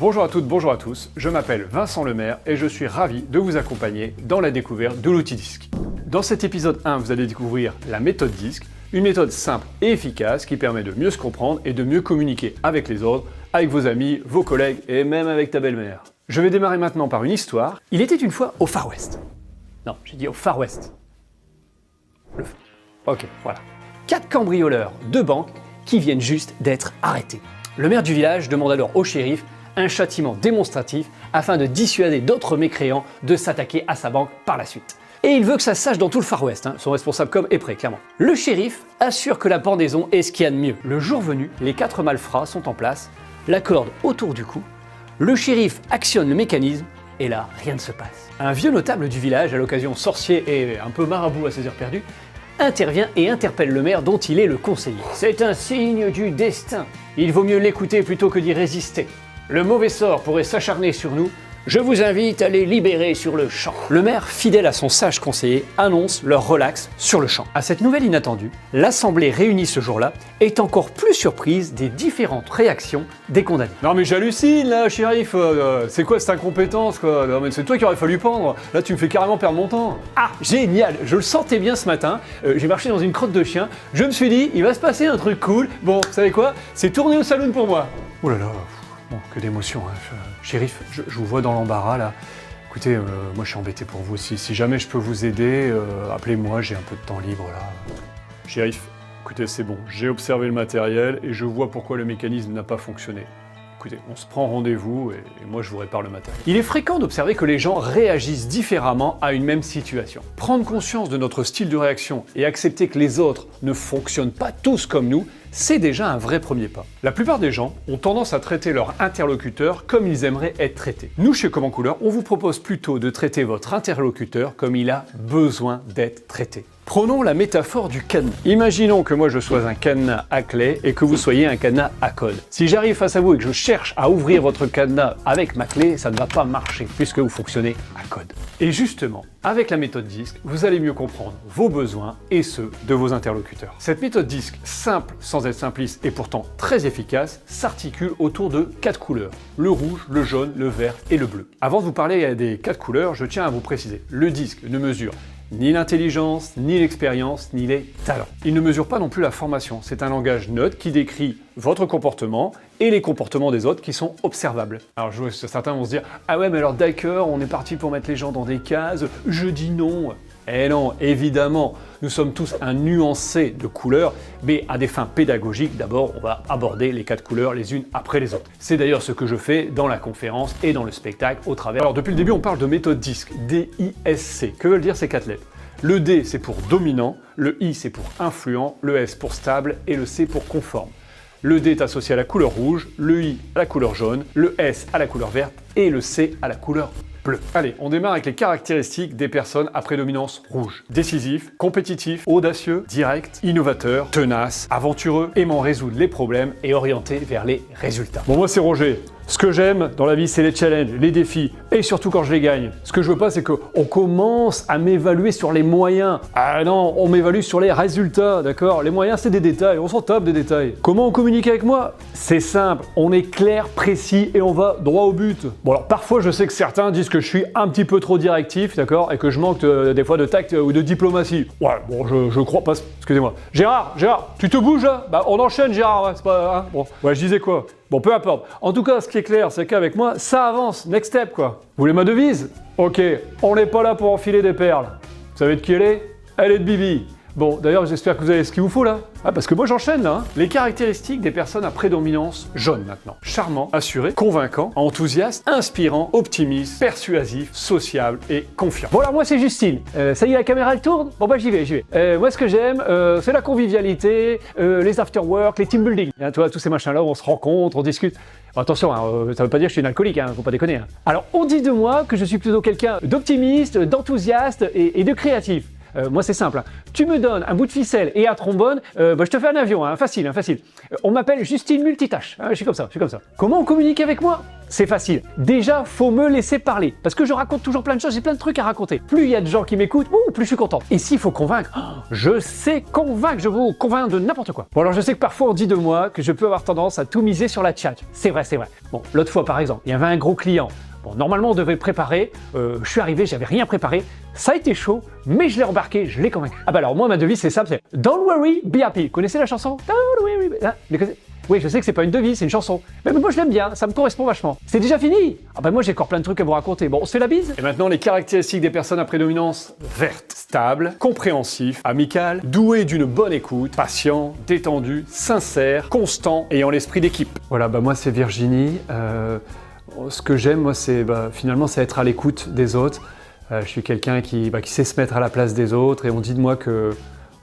Bonjour à toutes, bonjour à tous, je m'appelle Vincent Lemaire et je suis ravi de vous accompagner dans la découverte de l'outil DISC. Dans cet épisode 1, vous allez découvrir la méthode DISC, une méthode simple et efficace qui permet de mieux se comprendre et de mieux communiquer avec les autres, avec vos amis, vos collègues et même avec ta belle-mère. Je vais démarrer maintenant par une histoire. Il était une fois au Far West. Non, j'ai dit au Far West. Ok, voilà. 4 cambrioleurs de banque qui viennent juste d'être arrêtés. Le maire du village demande alors au shérif un châtiment démonstratif afin de dissuader d'autres mécréants de s'attaquer à sa banque par la suite. Et il veut que ça se sache dans tout le Far West, son responsable com est prêt, clairement. Le shérif assure que la pendaison est ce qu'il y a de mieux. Le jour venu, les 4 malfrats sont en place, la corde autour du cou, le shérif actionne le mécanisme, et là, rien ne se passe. Un vieux notable du village, à l'occasion sorcier et un peu marabout à ses heures perdues, intervient et interpelle le maire dont il est le conseiller. C'est un signe du destin. Il vaut mieux l'écouter plutôt que d'y résister. Le mauvais sort pourrait s'acharner sur nous. Je vous invite à les libérer sur le champ. Le maire, fidèle à son sage conseiller, annonce leur relax sur le champ. À cette nouvelle inattendue, l'assemblée réunie ce jour-là est encore plus surprise des différentes réactions des condamnés. Non mais j'hallucine là, shérif, c'est quoi cette incompétence quoi? Non mais c'est toi qui aurais fallu pendre, là tu me fais carrément perdre mon temps. Ah, génial, je le sentais bien ce matin, j'ai marché dans une crotte de chien, je me suis dit, il va se passer un truc cool, bon, vous savez quoi? C'est tourné au saloon pour moi. Oh là là. Bon, que d'émotion, hein. Shérif, je vous vois dans l'embarras là. Écoutez, moi je suis embêté pour vous aussi. Si jamais je peux vous aider, appelez-moi, j'ai un peu de temps libre là. Shérif, écoutez, c'est bon, j'ai observé le matériel et je vois pourquoi le mécanisme n'a pas fonctionné. Écoutez, on se prend rendez-vous et moi je vous répare le matériel. Il est fréquent d'observer que les gens réagissent différemment à une même situation. Prendre conscience de notre style de réaction et accepter que les autres ne fonctionnent pas tous comme nous, c'est déjà un vrai premier pas. La plupart des gens ont tendance à traiter leur interlocuteur comme ils aimeraient être traités. Nous, chez Comment Couleur, on vous propose plutôt de traiter votre interlocuteur comme il a besoin d'être traité. Prenons la métaphore du cadenas. Imaginons que moi je sois un cadenas à clé et que vous soyez un cadenas à code. Si j'arrive face à vous et que je cherche à ouvrir votre cadenas avec ma clé, ça ne va pas marcher puisque vous fonctionnez à code. Et justement, avec la méthode DISC, vous allez mieux comprendre vos besoins et ceux de vos interlocuteurs. Cette méthode DISC, simple sans être simpliste et pourtant très efficace, s'articule autour de 4 couleurs. Le rouge, le jaune, le vert et le bleu. Avant de vous parler des 4 couleurs, je tiens à vous préciser, le DISC ne mesure ni l'intelligence, ni l'expérience, ni les talents. Il ne mesure pas non plus la formation. C'est un langage neutre qui décrit votre comportement et les comportements des autres qui sont observables. Alors certains vont se dire « Ah ouais, mais alors d'accord, on est parti pour mettre les gens dans des cases, je dis non ». Eh non, évidemment, nous sommes tous un nuancé de couleurs, mais à des fins pédagogiques, d'abord, on va aborder les 4 couleurs les unes après les autres. C'est d'ailleurs ce que je fais dans la conférence et dans le spectacle au travers. Alors depuis le début, on parle de méthode DISC, D-I-S-C. Que veulent dire ces 4 lettres? Le D, c'est pour dominant, le I, c'est pour influent, le S pour stable et le C pour conforme. Le D est associé à la couleur rouge, le I à la couleur jaune, le S à la couleur verte et le C à la couleur bleu. Allez, on démarre avec les caractéristiques des personnes à prédominance rouge. Décisif, compétitif, audacieux, direct, innovateur, tenace, aventureux, aimant résoudre les problèmes et orienté vers les résultats. Bon, moi c'est Roger. Ce que j'aime dans la vie, c'est les challenges, les défis, et surtout quand je les gagne. Ce que je veux pas, c'est qu'on commence à m'évaluer sur les moyens. Ah non, on m'évalue sur les résultats, d'accord? Les moyens, c'est des détails, on s'en tape des détails. Comment on communique avec moi? C'est simple, on est clair, précis, et on va droit au but. Bon alors, parfois, je sais que certains disent que je suis un petit peu trop directif, d'accord? Et que je manque des fois de tact ou de diplomatie. Ouais, bon, je crois pas, excusez-moi. Gérard, tu te bouges là? Bah, on enchaîne, Gérard, ouais, c'est pas... Hein? Bon, ouais, je disais quoi? Bon, peu importe. En tout cas, ce qui est clair, c'est qu'avec moi, ça avance. Next step, quoi. Vous voulez ma devise? Ok, on n'est pas là pour enfiler des perles. Vous savez de qui elle est? Elle est de Bibi. Bon, d'ailleurs, j'espère que vous avez ce qu'il vous faut là. Ah, parce que moi j'enchaîne là. Les caractéristiques des personnes à prédominance jaune maintenant. Charmant, assuré, convaincant, enthousiaste, inspirant, optimiste, persuasif, sociable et confiant. Bon alors moi c'est Justine. Ça y est, la caméra elle tourne? Bon bah j'y vais. Moi ce que j'aime, c'est la convivialité, les after-work, les team building. Hein, toi, tous ces machins-là où on se rencontre, on discute. Bon, attention, hein, ça veut pas dire que je suis une alcoolique, hein, faut pas déconner. Hein. Alors on dit de moi que je suis plutôt quelqu'un d'optimiste, d'enthousiaste et de créatif. Moi c'est simple, hein. Tu me donnes un bout de ficelle et un trombone, je te fais un avion, hein, facile, hein, facile. On m'appelle Justine Multitâche, hein, je suis comme ça. Comment on communique avec moi? c'est facile. Déjà, faut me laisser parler. Parce que je raconte toujours plein de choses, j'ai plein de trucs à raconter. Plus il y a de gens qui m'écoutent, plus je suis content. Et s'il faut convaincre, je sais convaincre, je vous convainc de n'importe quoi. Bon alors je sais que parfois on dit de moi que je peux avoir tendance à tout miser sur la tchatch. C'est vrai, c'est vrai. Bon, l'autre fois par exemple, il y avait un gros client. Bon, normalement on devait préparer, je suis arrivé, j'avais rien préparé, ça a été chaud, mais je l'ai embarqué, je l'ai convaincu. Ah bah alors moi ma devise c'est simple, c'est Don't worry, be happy. Vous connaissez la chanson? Don't worry, oui, je sais que c'est pas une devise, c'est une chanson. Mais moi je l'aime bien, ça me correspond vachement. C'est déjà fini? Ah bah moi j'ai encore plein de trucs à vous raconter. Bon, on se fait la bise? Et maintenant les caractéristiques des personnes à prédominance verte. Stable, compréhensif, amical, doué d'une bonne écoute, patient, détendu, sincère, constant, ayant l'esprit d'équipe. Voilà, bah moi c'est Virginie. Ce que j'aime, moi, c'est finalement, c'est être à l'écoute des autres. Je suis quelqu'un qui sait se mettre à la place des autres et on dit de moi que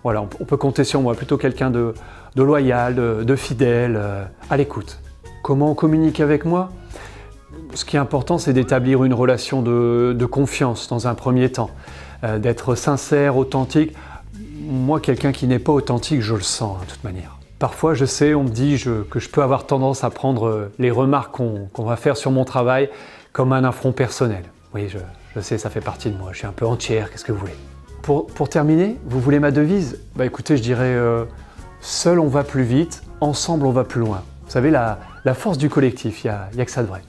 voilà, on peut compter sur moi, plutôt quelqu'un de loyal, de fidèle, à l'écoute. Comment on communique avec moi? Ce qui est important, c'est d'établir une relation de confiance dans un premier temps, d'être sincère, authentique. Moi, quelqu'un qui n'est pas authentique, je le sens de toute manière. Parfois, je sais, on me dit que je peux avoir tendance à prendre les remarques qu'on va faire sur mon travail comme un affront personnel. Oui, je sais, ça fait partie de moi, je suis un peu entière, qu'est-ce que vous voulez? Pour terminer, vous voulez ma devise? Bah écoutez, je dirais seul on va plus vite, ensemble on va plus loin. Vous savez, la force du collectif, il y a que ça de vrai.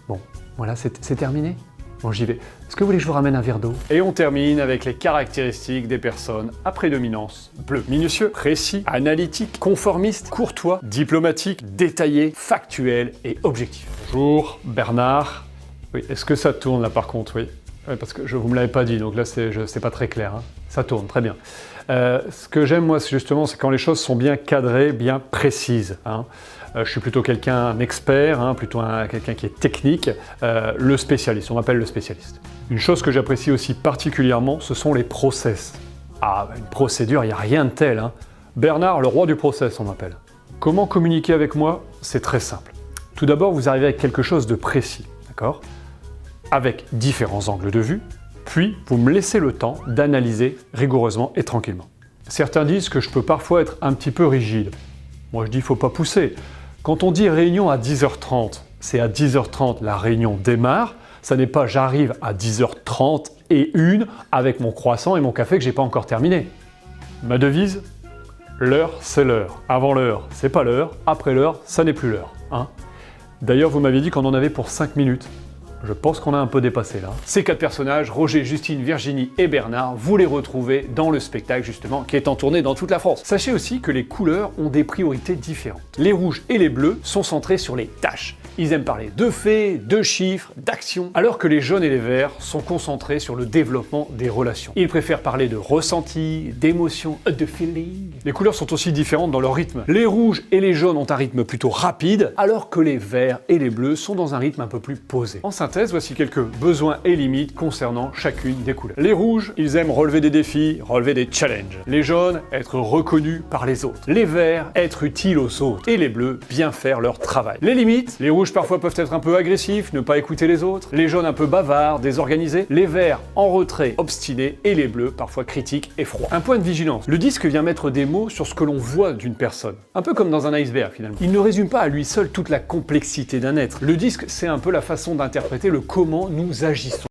Bon, voilà, c'est terminé? Bon, j'y vais. Est-ce que vous voulez que je vous ramène un verre d'eau? Et on termine avec les caractéristiques des personnes à prédominance bleue. Minutieux, précis, analytique, conformiste, courtois, diplomatique, détaillé, factuel et objectif. Bonjour, Bernard. Oui, est-ce que ça tourne là par contre? Oui. Oui, parce que vous ne me l'avez pas dit, donc là c'est pas très clair. Hein. Ça tourne, très bien. Ce que j'aime moi, justement, c'est quand les choses sont bien cadrées, bien précises. Hein. Je suis plutôt un expert, hein, plutôt quelqu'un qui est technique, le spécialiste, on m'appelle le spécialiste. Une chose que j'apprécie aussi particulièrement, ce sont les process. Ah, une procédure, il n'y a rien de tel. Hein. Bernard, le roi du process, on m'appelle. Comment communiquer avec moi? C'est très simple. Tout d'abord, vous arrivez avec quelque chose de précis, d'accord? Avec différents angles de vue, puis vous me laissez le temps d'analyser rigoureusement et tranquillement. Certains disent que je peux parfois être un petit peu rigide. Moi je dis faut pas pousser. Quand on dit réunion à 10h30, c'est à 10h30 la réunion démarre, ça n'est pas j'arrive à 10h30 et une avec mon croissant et mon café que j'ai pas encore terminé. Ma devise, l'heure c'est l'heure. Avant l'heure, c'est pas l'heure, après l'heure, ça n'est plus l'heure. Hein. D'ailleurs vous m'avez dit qu'on en avait pour 5 minutes. Je pense qu'on a un peu dépassé là. Ces 4 personnages, Roger, Justine, Virginie et Bernard, vous les retrouvez dans le spectacle justement qui est en tournée dans toute la France. Sachez aussi que les couleurs ont des priorités différentes. Les rouges et les bleus sont centrés sur les tâches. Ils aiment parler de faits, de chiffres, d'actions, alors que les jaunes et les verts sont concentrés sur le développement des relations. Ils préfèrent parler de ressenti, d'émotions, de feeling. Les couleurs sont aussi différentes dans leur rythme. Les rouges et les jaunes ont un rythme plutôt rapide, alors que les verts et les bleus sont dans un rythme un peu plus posé. En synthèse, voici quelques besoins et limites concernant chacune des couleurs. Les rouges, ils aiment relever des défis, relever des challenges. Les jaunes, être reconnus par les autres. Les verts, être utiles aux autres. Et les bleus, bien faire leur travail. Les limites, les rouges parfois peuvent être un peu agressifs, ne pas écouter les autres. Les jaunes un peu bavards, désorganisés. Les verts en retrait, obstinés. Et les bleus parfois critiques et froids. Un point de vigilance. Le disque vient mettre des mots sur ce que l'on voit d'une personne. Un peu comme dans un iceberg finalement. Il ne résume pas à lui seul toute la complexité d'un être. Le disque, c'est un peu la façon d'interpréter le comment nous agissons.